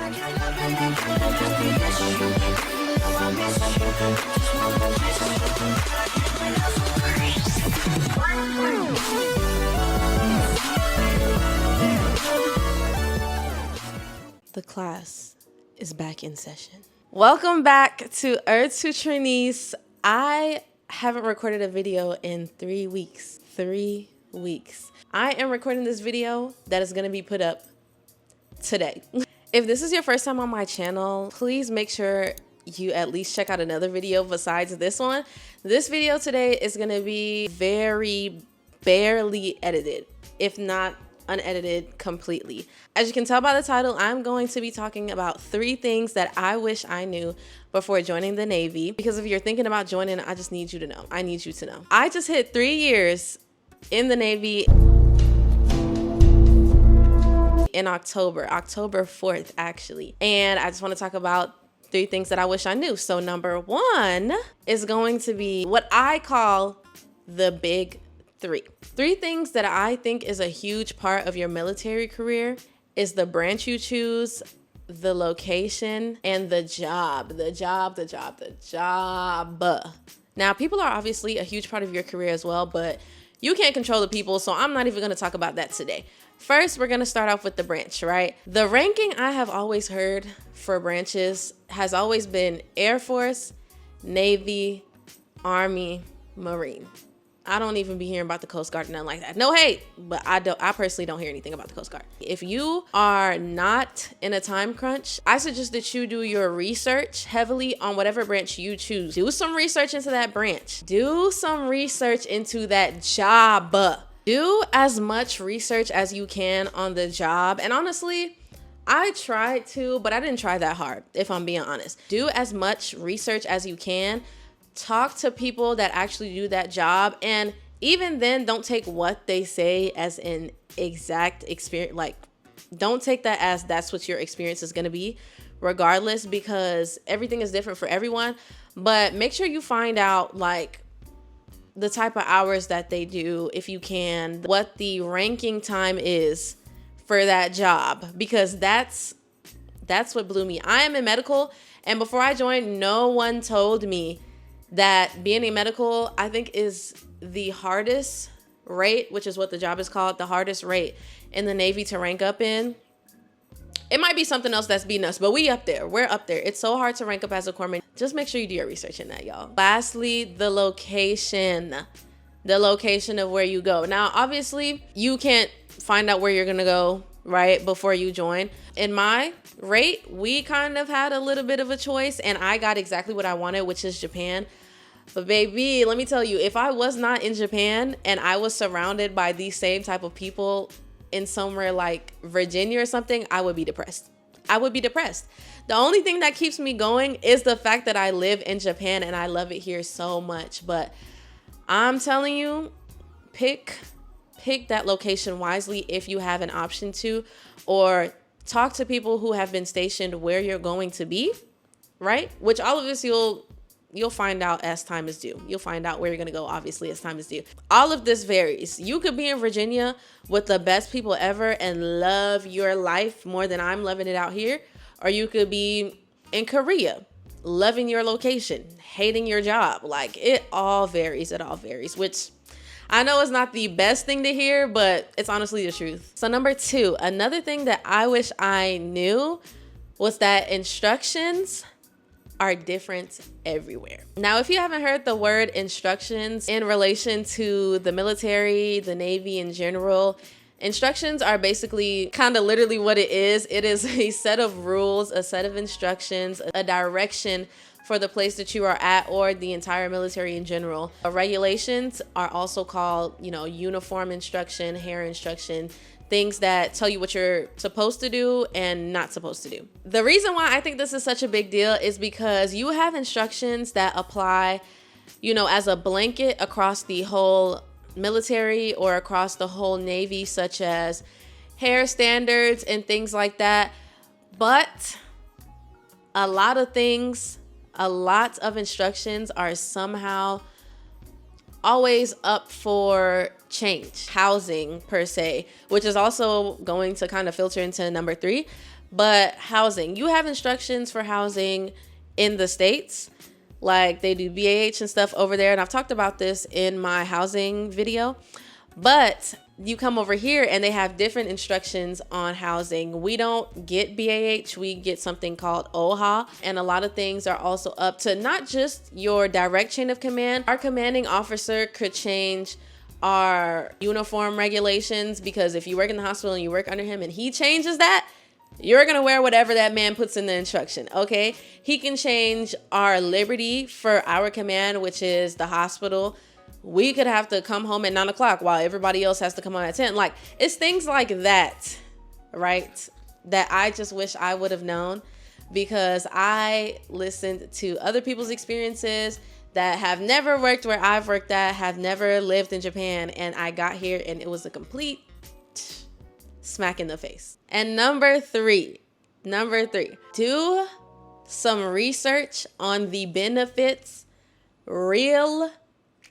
The class is back in session. Welcome back to Earth to Trinice. I haven't recorded a video in 3 weeks. 3 weeks. I am recording this video that is going to be put up today. If this is your first time on my channel, please make sure you at least check out another video besides this one. This video today is going to be very barely edited, if not unedited completely. As you can tell by the title, I'm going to be talking about 3 things that I wish I knew before joining the Navy. Because if you're thinking about joining, I just need you to know. I need you to know. I just hit 3 years in the Navy in October 4th, actually. And I just want to talk about 3 things that I wish I knew. So number 1 is going to be what I call the big 3. 3 things that I think is a huge part of your military career is the branch you choose, the location, and the job. The job. Now, people are obviously a huge part of your career as well, but you can't control the people, so I'm not even going to talk about that today. First, we're going to start off with the branch, right? The ranking I have always heard for branches has always been Air Force, Navy, Army, Marine. I don't even be hearing about the Coast Guard or nothing like that. No hate, but I personally don't hear anything about the Coast Guard. If you are not in a time crunch, I suggest that you do your research heavily on whatever branch you choose. Do some research into that branch. Do some research into that job. Do as much research as you can on the job. And honestly, I tried to, but I didn't try that hard, if I'm being honest. Do as much research as you can. Talk to people that actually do that job. And even then, don't take what they say as an exact experience. Like, don't take that as that's what your experience is going to be, regardless, because everything is different for everyone. But make sure you find out, like, the type of hours that they do, if you can, what the ranking time is for that job, because that's what blew me. I am in medical, and before I joined, no one told me that being a medical, I think, is the hardest rate, which is what the job is called, the hardest rate in the Navy to rank up in. It might be something else that's beating us, but we up there. We're up there. It's so hard to rank up as a corpsman. Just make sure you do your research in that, y'all. Lastly, the location. The location of where you go. Now, obviously, you can't find out where you're going to go, right, before you join. In my rate, we kind of had a little bit of a choice, and I got exactly what I wanted, which is Japan. But baby, let me tell you, if I was not in Japan and I was surrounded by these same type of people in somewhere like Virginia or something, I would be depressed. I would be depressed. The only thing that keeps me going is the fact that I live in Japan and I love it here so much. But I'm telling you, pick that location wisely if you have an option to, or talk to people who have been stationed where you're going to be, right? Which all of this you'll find out as time is due. You'll find out where you're going to go, obviously, as time is due. All of this varies. You could be in Virginia with the best people ever and love your life more than I'm loving it out here. Or you could be in Korea, loving your location, hating your job. Like, it all varies. It all varies, which I know is not the best thing to hear, but it's honestly the truth. So number 2, another thing that I wish I knew was that instructions are different everywhere. Now, if you haven't heard the word instructions in relation to the military, the Navy in general, instructions are basically kind of literally what it is. It is a set of rules, a set of instructions, a direction for the place that you are at, or the entire military in general. Regulations are also called, uniform instruction, hair instruction, things that tell you what you're supposed to do and not supposed to do. The reason why I think this is such a big deal is because you have instructions that apply, as a blanket across the whole military or across the whole Navy, such as hair standards and things like that. But a lot of instructions are somehow always up for change. Housing per se, which is also going to kind of filter into number 3. But housing, you have instructions for housing in the States. Like they do BAH and stuff over there. And I've talked about this in my housing video. But you come over here and they have different instructions on housing. We don't get BAH, we get something called yalllll. And a lot of things are also up to not just your direct chain of command. Our commanding officer could change our uniform regulations, because if you work in the hospital and you work under him and he changes that, you're gonna wear whatever that man puts in the instruction, okay? He can change our liberty for our command, which is the hospital. We could have to come home at 9 o'clock while everybody else has to come home at 10. Like, it's things like that, right? That I just wish I would have known, because I listened to other people's experiences that have never worked where I've worked at, have never lived in Japan, and I got here and it was a complete smack in the face. And number three, do some research on the benefits. Real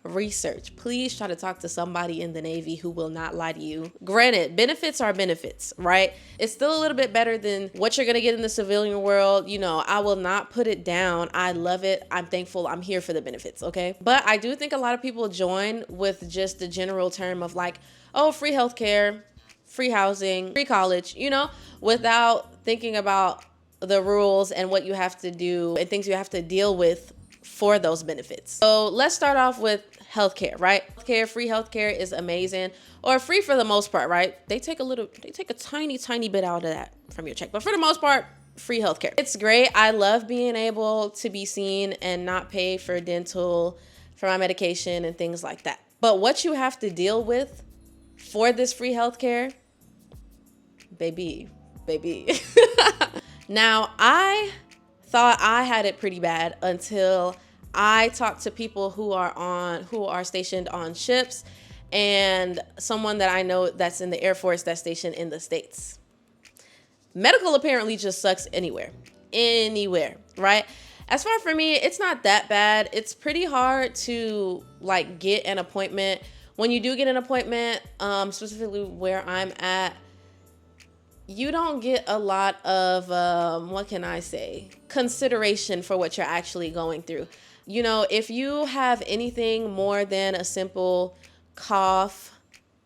research. Please try to talk to somebody in the Navy who will not lie to you. Granted, benefits are benefits, right? It's still a little bit better than what you're gonna get in the civilian world. You know, I will not put it down. I love it. I'm thankful. I'm here for the benefits, okay? But I do think a lot of people join with just the general term of like, oh, free healthcare, free housing, free college, you know, without thinking about the rules and what you have to do and things you have to deal with for those benefits. So let's start off with healthcare, right? Free healthcare is amazing, or free for the most part, right? They take a tiny bit out of that from your check, but for the most part, free healthcare. It's great. I love being able to be seen and not pay for dental, for my medication and things like that. But what you have to deal with for this free healthcare, baby. Now, I thought I had it pretty bad until I talked to people who are stationed on ships, and someone that I know that's in the Air Force that's stationed in the States. Medical apparently just sucks anywhere, right? As far for me, it's not that bad. It's pretty hard to like get an appointment. When you do get an appointment, specifically where I'm at, you don't get a lot of, consideration for what you're actually going through. You know, if you have anything more than a simple cough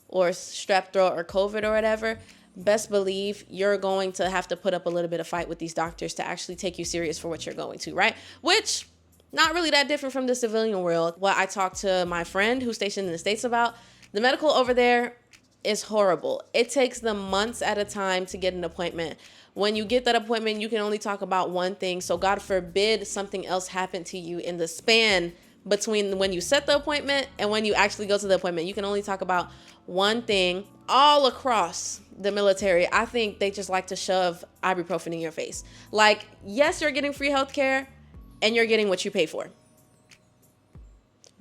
or strep throat or COVID or whatever, best believe you're going to have to put up a little bit of fight with these doctors to actually take you serious for what you're going to, right? Which, not really that different from the civilian world. What I talked to my friend who's stationed in the States about, the medical over there is horrible. It takes them months at a time to get an appointment. When you get that appointment, you can only talk about one thing. So God forbid something else happened to you in the span between when you set the appointment and when you actually go to the appointment. You can only talk about one thing. All across the military, I think they just like to shove ibuprofen in your face. Like, yes, you're getting free healthcare and you're getting what you pay for.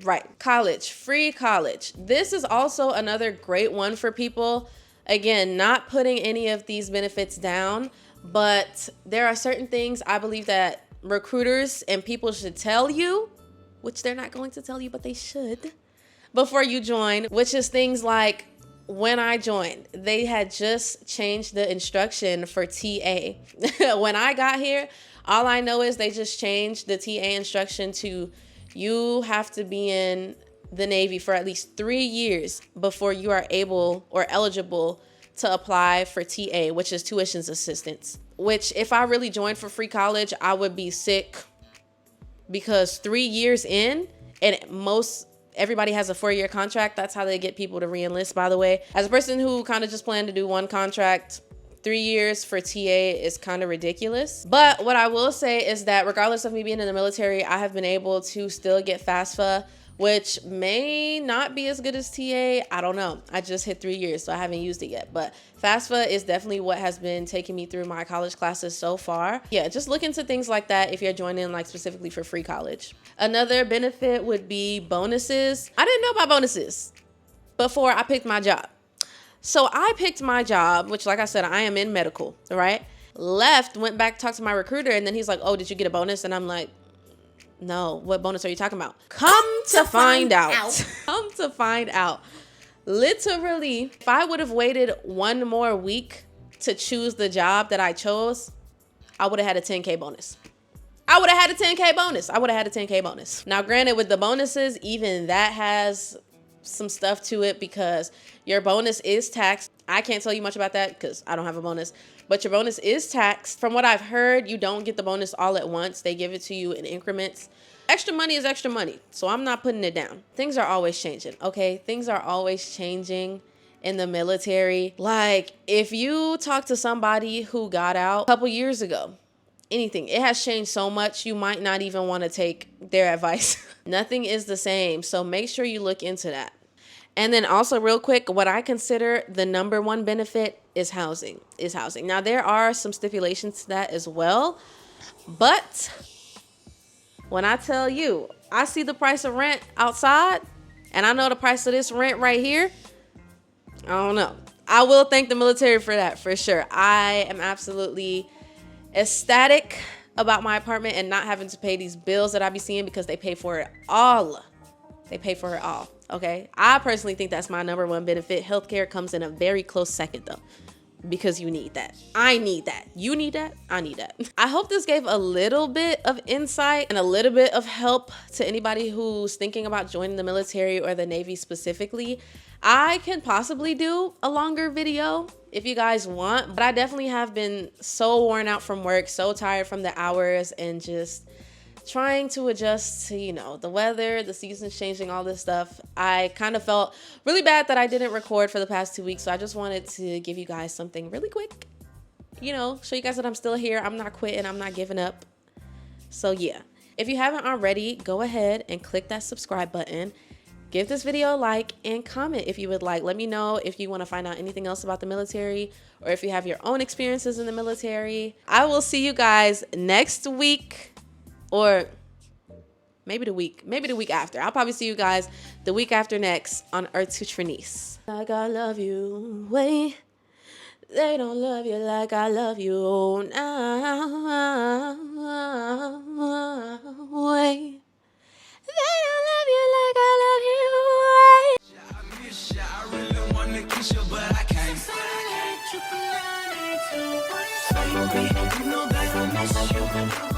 Right. College, free college. This is also another great one for people. Again, not putting any of these benefits down, but there are certain things I believe that recruiters and people should tell you, which they're not going to tell you, but they should, before you join, which is things like, when I joined, they had just changed the instruction for TA. When I got here, all I know is they just changed the TA instruction to, you have to be in the Navy for at least 3 years before you are able or eligible to apply for TA, which is tuition assistance. Which, if I really joined for free college, I would be sick, because 3 years in, and everybody has a 4-year contract. That's how they get people to re-enlist, by the way. As a person who kind of just planned to do one contract, 3 years for TA is kind of ridiculous. But what I will say is that regardless of me being in the military, I have been able to still get FAFSA, which may not be as good as TA. I don't know. I just hit 3 years, so I haven't used it yet. But FAFSA is definitely what has been taking me through my college classes so far. Yeah, just look into things like that if you're joining like specifically for free college. Another benefit would be bonuses. I didn't know about bonuses before I picked my job. So I picked my job, which, like I said, I am in medical, right? Left, went back, talked to my recruiter, and then he's like, oh, did you get a bonus? And I'm like, no, what bonus are you talking about? Come to find out. Come to find out. Literally, if I would have waited one more week to choose the job that I chose, I would have had a 10K bonus. I would have had a 10K bonus. I would have had a 10K bonus. Now, granted, with the bonuses, even that has some stuff to it because your bonus is taxed. I can't tell you much about that because I don't have a bonus, but your bonus is taxed. From what I've heard, you don't get the bonus all at once. They give it to you in increments. Extra money is extra money, so I'm not putting it down. Things are always changing, okay? Things are always changing in the military. Like, if you talk to somebody who got out a couple years ago, anything, it has changed so much, you might not even want to take their advice. Nothing is the same, so make sure you look into that. And then also real quick, what I consider the number one benefit is housing. Now, there are some stipulations to that as well, but when I tell you, I see the price of rent outside, and I know the price of this rent right here, I don't know. I will thank the military for that, for sure. I am absolutely ecstatic about my apartment and not having to pay these bills that I be seeing because they pay for it all. They pay for it all, okay? I personally think that's my number one benefit. Healthcare comes in a very close second, though, because you need that. I need that. You need that. I need that. I hope this gave a little bit of insight and a little bit of help to anybody who's thinking about joining the military or the Navy specifically. I can possibly do a longer video if you guys want, but I definitely have been so worn out from work, so tired from the hours, and just trying to adjust to, you know, the weather, the seasons changing, all this stuff. I kind of felt really bad that I didn't record for the past 2 weeks, so I just wanted to give you guys something really quick, you know, show you guys that I'm still here. I'm not quitting. I'm not giving up. So yeah, if you haven't already, go ahead and click that subscribe button. Give this video a like and comment if you would like. Let me know if you want to find out anything else about the military or if you have your own experiences in the military. I will see you guys next week, or maybe the week after. I'll probably see you guys the week after next on Earth to Trinice. Like I love you, wait. They don't love you like I love you now. Wait. They don't love you like I love you. I miss you. I really wanna kiss you, but I can't. Baby, you know that I miss you.